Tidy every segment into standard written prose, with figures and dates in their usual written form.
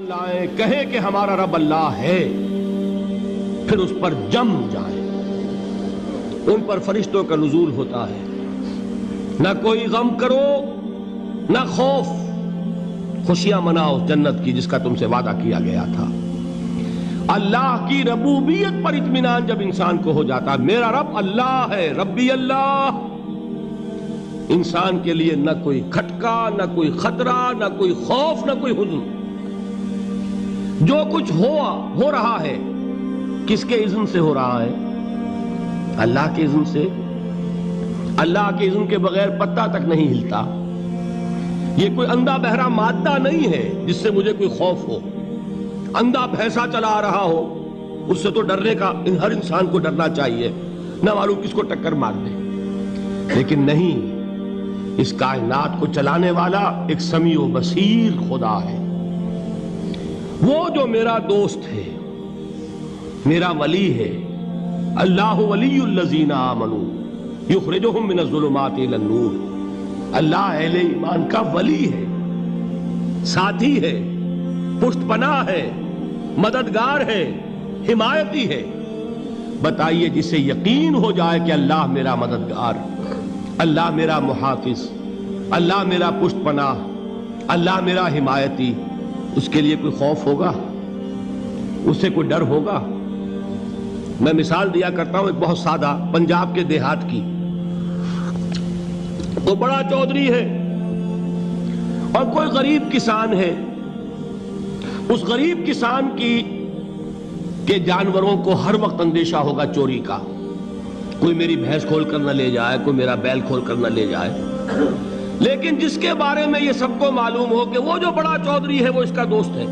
لائیں، کہیں کہ ہمارا رب اللہ ہے، پھر اس پر جم جائیں۔ ان پر فرشتوں کا نزول ہوتا ہے، نہ کوئی غم کرو نہ خوف، خوشیاں مناؤ جنت کی جس کا تم سے وعدہ کیا گیا تھا۔ اللہ کی ربوبیت پر اطمینان جب انسان کو ہو جاتا ہے، میرا رب اللہ ہے، ربی اللہ، انسان کے لیے نہ کوئی کھٹکا، نہ کوئی خطرہ، نہ کوئی خوف، نہ کوئی حزن۔ جو کچھ ہو رہا ہے کس کے اذن سے ہو رہا ہے؟ اللہ کے اذن سے۔ اللہ کے اذن کے بغیر پتہ تک نہیں ہلتا۔ یہ کوئی اندھا بہرا مادہ نہیں ہے جس سے مجھے کوئی خوف ہو۔ اندھا بھینسا چلا آ رہا ہو اس سے تو ڈرنے کا ہر انسان کو ڈرنا چاہیے، نہ معلوم کس کو ٹکر مار دے۔ لیکن نہیں، اس کائنات کو چلانے والا ایک سمیع و بصیر خدا ہے، وہ جو میرا دوست ہے، میرا ولی ہے۔ اللہ ولی الذین آمنوا یخرجہم من الظلمات الی النور۔ اللہ اہل ایمان کا ولی ہے، ساتھی ہے، پشت پناہ ہے، مددگار ہے، حمایتی ہے۔ بتائیے جسے یقین ہو جائے کہ اللہ میرا مددگار، اللہ میرا محافظ، اللہ میرا پشت پناہ، اللہ میرا حمایتی، اس کے لیے کوئی خوف ہوگا؟ اس سے کوئی ڈر ہوگا؟ میں مثال دیا کرتا ہوں ایک بہت سادہ پنجاب کے دیہات کی۔ وہ بڑا چودھری ہے اور کوئی غریب کسان ہے۔ اس غریب کسان کے جانوروں کو ہر وقت اندیشہ ہوگا چوری کا، کوئی میری بھینس کھول کر نہ لے جائے، کوئی میرا بیل کھول کر نہ لے جائے۔ لیکن جس کے بارے میں یہ سب کو معلوم ہو کہ وہ جو بڑا چودھری ہے وہ اس کا دوست ہے،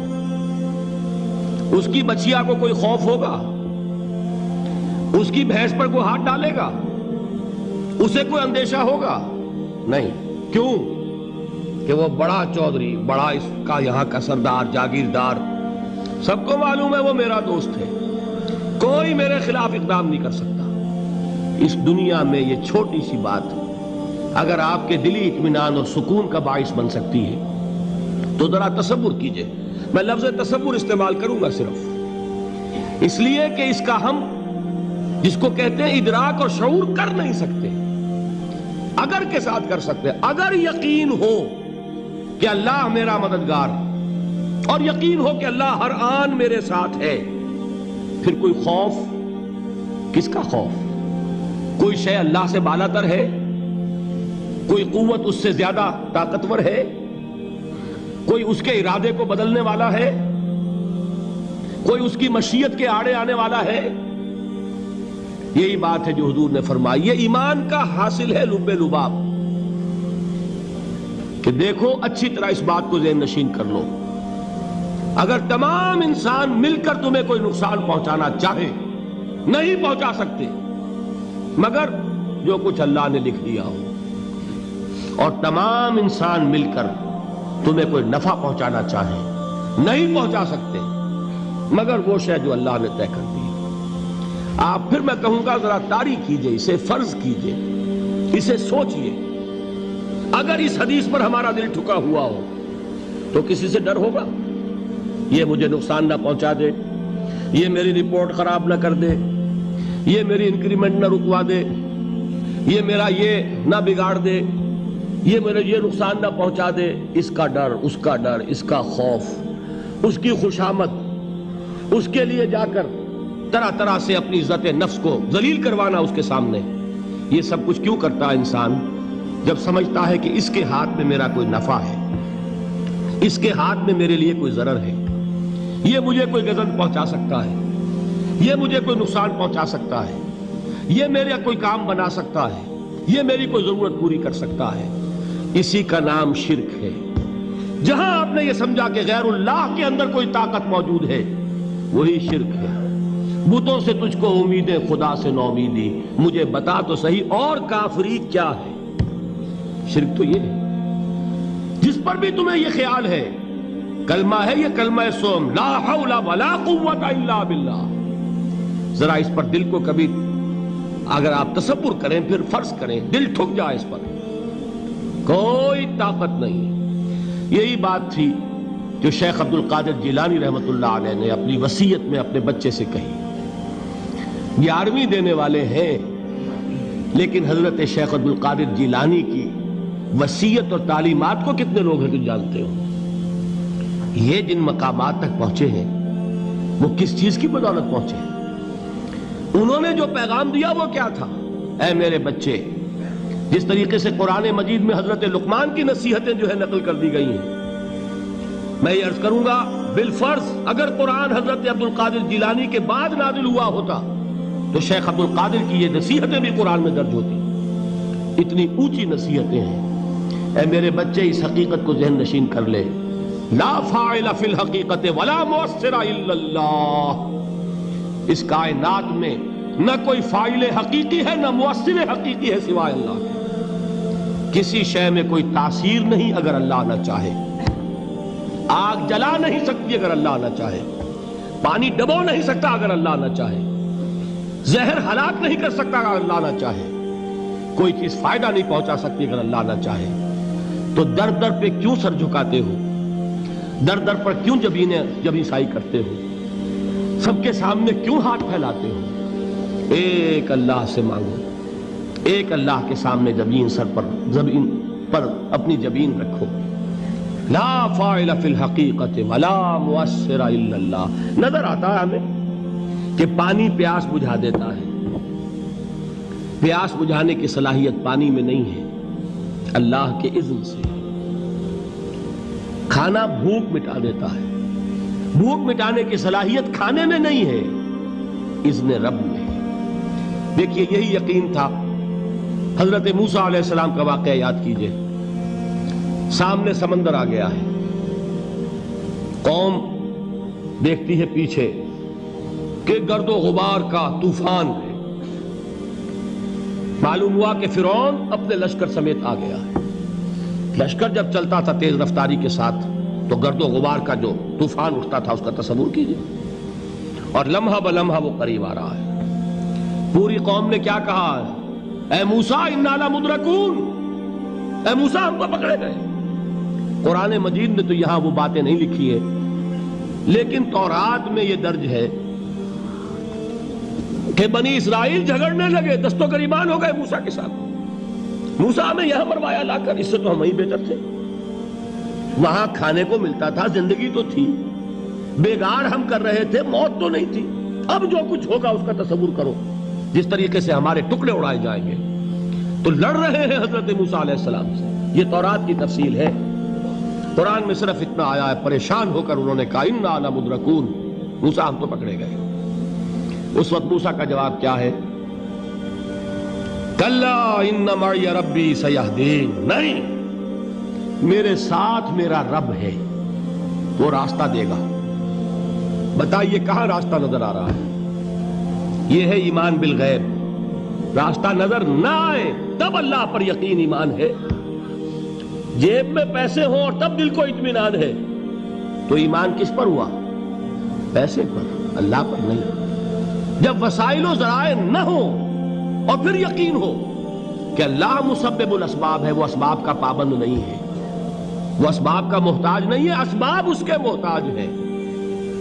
اس کی بچیا کو کوئی خوف ہوگا؟ اس کی بھینس پر کوئی ہاتھ ڈالے گا؟ اسے کوئی اندیشہ ہوگا؟ نہیں۔ کیوں؟ کہ وہ بڑا چودھری، بڑا اس کا یہاں کا سردار، جاگیردار، سب کو معلوم ہے وہ میرا دوست ہے، کوئی میرے خلاف اقدام نہیں کر سکتا۔ اس دنیا میں یہ چھوٹی سی بات اگر آپ کے دلی اطمینان اور سکون کا باعث بن سکتی ہے تو ذرا تصور کیجئے۔ میں لفظ تصور استعمال کروں گا صرف اس لیے کہ اس کا ہم جس کو کہتے ہیں ادراک اور شعور کر نہیں سکتے، اگر کے ساتھ کر سکتے۔ اگر یقین ہو کہ اللہ میرا مددگار اور یقین ہو کہ اللہ ہر آن میرے ساتھ ہے، پھر کوئی خوف؟ کس کا خوف؟ کوئی شے اللہ سے بالا تر ہے؟ کوئی قوت اس سے زیادہ طاقتور ہے؟ کوئی اس کے ارادے کو بدلنے والا ہے؟ کوئی اس کی مشیت کے آڑے آنے والا ہے؟ یہی بات ہے جو حضور نے فرمائی۔ یہ ایمان کا حاصل ہے لب لباب، کہ دیکھو اچھی طرح اس بات کو ذہن نشین کر لو، اگر تمام انسان مل کر تمہیں کوئی نقصان پہنچانا چاہے نہیں پہنچا سکتے مگر جو کچھ اللہ نے لکھ دیا ہو، اور تمام انسان مل کر تمہیں کوئی نفع پہنچانا چاہے نہیں پہنچا سکتے مگر وہ شے جو اللہ نے طے کر دی۔ آپ پھر میں کہوں گا ذرا طاری کیجئے، اسے فرض کیجئے، اسے سوچئے۔ اگر اس حدیث پر ہمارا دل ٹھکا ہوا ہو تو کسی سے ڈر ہوگا؟ یہ مجھے نقصان نہ پہنچا دے، یہ میری رپورٹ خراب نہ کر دے، یہ میری انکریمنٹ نہ رکوا دے، یہ میرا یہ نہ بگاڑ دے، یہ میرے یہ نقصان نہ پہنچا دے۔ اس کا ڈر، اس کا ڈر، اس کا خوف، اس کی خوشامد، اس کے لیے جا کر طرح طرح سے اپنی عزت نفس کو ذلیل کروانا اس کے سامنے، یہ سب کچھ کیوں کرتا ہے انسان؟ جب سمجھتا ہے کہ اس کے ہاتھ میں میرا کوئی نفع ہے، اس کے ہاتھ میں میرے لیے کوئی ضرر ہے، یہ مجھے کوئی غضب پہنچا سکتا ہے، یہ مجھے کوئی نقصان پہنچا سکتا ہے، یہ میرا کوئی کام بنا سکتا ہے، یہ میری کوئی ضرورت پوری کر سکتا ہے، اسی کا نام شرک ہے۔ جہاں آپ نے یہ سمجھا کہ غیر اللہ کے اندر کوئی طاقت موجود ہے وہی شرک ہے۔ بتوں سے تجھ کو امیدیں، خدا سے نومیدی، مجھے بتا تو صحیح اور کافری کیا ہے؟ شرک تو یہ ہے۔ جس پر بھی تمہیں یہ خیال ہے، کلمہ ہے یہ کلمہ سوم، لا حول ولا قوت الا باللہ، ذرا اس پر دل کو کبھی اگر آپ تصور کریں، پھر فرض کریں، دل ٹھک جائے اس پر، کوئی طاقت نہیں۔ یہی بات تھی جو شیخ عبد القادر جیلانی رحمۃ اللہ علیہ نے اپنی وصیت میں اپنے بچے سے کہی. 11ویں دینے والے ہیں، لیکن حضرت شیخ عبد القادر جیلانی کی وصیت اور تعلیمات کو کتنے لوگ ہیں تم جانتے ہو؟ یہ جن مقامات تک پہنچے ہیں وہ کس چیز کی بدولت پہنچے ہیں؟ انہوں نے جو پیغام دیا وہ کیا تھا؟ اے میرے بچے، جس طریقے سے قرآن مجید میں حضرت لقمان کی نصیحتیں جو ہے نقل کر دی گئی ہیں، میں یہ عرض کروں گا بالفرض اگر قرآن حضرت عبد القادر جیلانی کے بعد نازل ہوا ہوتا تو شیخ عبد القادر کی یہ نصیحتیں بھی قرآن میں درج ہوتی. اتنی اونچی نصیحتیں ہیں. اے میرے بچے، اس حقیقت کو ذہن نشین کر لے، لا فاعل فی الحقیقت ولا مؤثر الا اللہ. اس کائنات میں نہ کوئی فاعل حقیقی ہے نہ مؤثر حقیقی ہے سوائے اللہ کے. کسی شے میں کوئی تاثیر نہیں اگر اللہ نہ چاہے. آگ جلا نہیں سکتی اگر اللہ نہ چاہے. پانی ڈبو نہیں سکتا اگر اللہ نہ چاہے. زہر ہلاک نہیں کر سکتا اگر اللہ نہ چاہے. کوئی چیز فائدہ نہیں پہنچا سکتی اگر اللہ نہ چاہے. تو در در پہ کیوں سر جھکاتے ہو؟ در در پر کیوں جبیں سائی کرتے ہو؟ سب کے سامنے کیوں ہاتھ پھیلاتے ہو؟ ایک اللہ سے مانگو. ایک اللہ کے سامنے زمین پر اپنی جبین رکھو. لا فاعل فی الحقیقت ولا مؤثر الا اللہ. نظر آتا ہے ہمیں کہ پانی پیاس بجھا دیتا ہے. پیاس بجھانے کی صلاحیت پانی میں نہیں ہے، اللہ کے اذن سے. کھانا بھوک مٹا دیتا ہے. بھوک مٹانے کی صلاحیت کھانے میں نہیں ہے، اذن رب میں. دیکھیے یہی یقین تھا. حضرت موسیٰ علیہ السلام کا واقعہ یاد کیجئے. سامنے سمندر آ گیا ہے. قوم دیکھتی ہے پیچھے کہ گرد و غبار کا طوفان ہے. معلوم ہوا کہ فرعون اپنے لشکر سمیت آ گیا ہے. لشکر جب چلتا تھا تیز رفتاری کے ساتھ تو گرد و غبار کا جو طوفان اٹھتا تھا اس کا تصور کیجئے. اور لمحہ بلمحہ وہ قریب آ رہا ہے. پوری قوم نے کیا کہا؟ اے موسیٰ انا لمدرکون. اے موسیٰ ہم کو پکڑے گئے. قرآن مجید نے تو یہاں وہ باتیں نہیں لکھی ہے، لیکن تورات میں یہ درج ہے کہ بنی اسرائیل جھگڑنے لگے، دست و گریبان ہو گئے موسیٰ کے ساتھ. موسیٰ ہمیں یہاں مروایا لا کر، اس سے تو ہم ہی بہتر تھے. وہاں کھانے کو ملتا تھا، زندگی تو تھی. بیگار ہم کر رہے تھے، موت تو نہیں تھی. اب جو کچھ ہوگا اس کا تصور کرو، جس طریقے سے ہمارے ٹکڑے اڑائے جائیں گے. تو لڑ رہے ہیں حضرت موسیٰ علیہ السلام سے. یہ تورات کی تفصیل ہے. قرآن میں صرف اتنا آیا ہے، پریشان ہو کر انہوں نے کہا انا لمدرکون. موسیٰ ہم تو پکڑے گئے. اس وقت موسیٰ کا جواب کیا ہے؟ کلا ان معی ربی سیہدین. نہیں، میرے ساتھ میرا رب ہے، وہ راستہ دے گا. بتائیے کہاں راستہ نظر آ رہا ہے؟ یہ ہے ایمان بالغیب. راستہ نظر نہ آئے تب اللہ پر یقین ایمان ہے. جیب میں پیسے ہوں اور تب دل کو اطمینان ہے تو ایمان کس پر ہوا؟ پیسے پر، اللہ پر نہیں. جب وسائل و ذرائع نہ ہو اور پھر یقین ہو کہ اللہ مسبب الاسباب ہے، وہ اسباب کا پابند نہیں ہے، وہ اسباب کا محتاج نہیں ہے، اسباب اس کے محتاج ہے.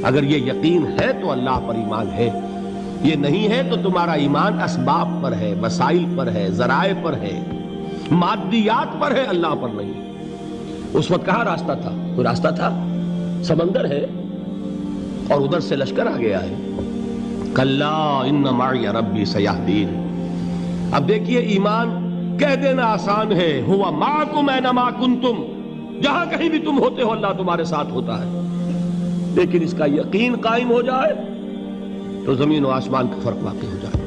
اگر یہ یقین ہے تو اللہ پر ایمان ہے. یہ نہیں ہے تو تمہارا ایمان اسباب پر ہے، وسائل پر ہے، ذرائع پر ہے، مادیات پر ہے، اللہ پر نہیں. اس وقت کہاں راستہ تھا؟ کوئی راستہ تھا؟ سمندر ہے اور ادھر سے لشکر آ گیا ہے. کلا ان معی ربی سیہدین. اب دیکھیے ایمان کہہ دینا آسان ہے، ہوا معکم اینما کنتم. جہاں کہیں بھی تم ہوتے ہو اللہ تمہارے ساتھ ہوتا ہے. لیکن اس کا یقین قائم ہو جائے تو زمین و آسمان کا فرق واقع ہو جائے.